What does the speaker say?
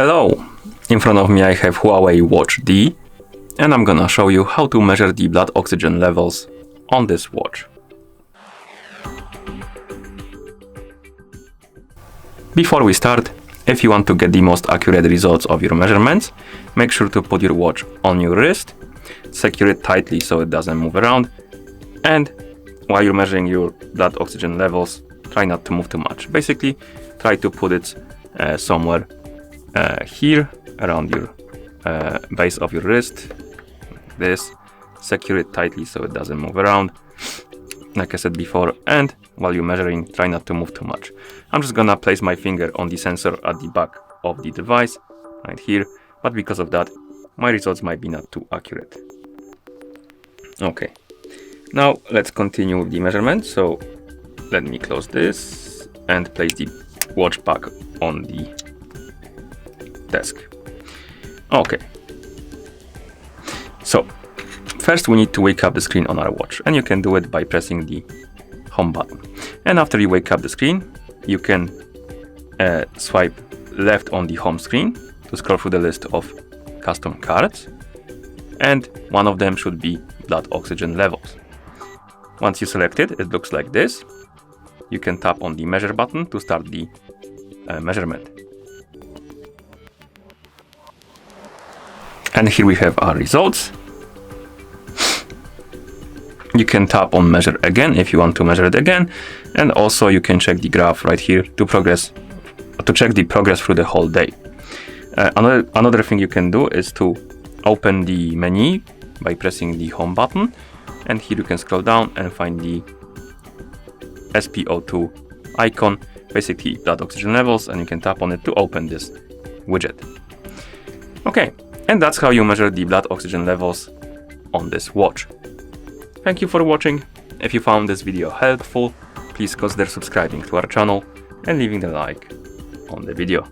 Hello! In front of me I have Huawei Watch D, and I'm gonna show you how to measure the blood oxygen levels on this watch. Before we start, if you want to get the most accurate results of your measurements, make sure to put your watch on your wrist, secure it tightly so it doesn't move around, and while you're measuring your blood oxygen levels, try not to move too much. Basically, try to put it somewhere here around your base of your wrist. This, secure it tightly so it doesn't move around, like I said before, and while you're measuring, try not to move too much. I'm just gonna place my finger on the sensor at the back of the device, right here, but because of that, my results might be not too accurate. Okay, now let's continue with the measurement. So let me close this and place the watch back on the desk. Okay, so first we need to wake up the screen on our watch, and you can do it by pressing the home button. And after you wake up the screen, you can swipe left on the home screen to scroll through the list of custom cards, and one of them should be blood oxygen levels. Once you select it, it looks like this. You can tap on the measure button to start the measurement. And here we have our results. You can tap on measure again if you want to measure it again, and also you can check the graph right here to check the progress through the whole day. Another thing you can do is to open the menu by pressing the home button, and here you can scroll down and find the SpO2 icon, basically blood oxygen levels, and you can tap on it to open this widget. Okay, and that's how you measure the blood oxygen levels on this watch. Thank you for watching. If you found this video helpful, please consider subscribing to our channel and leaving a like on the video.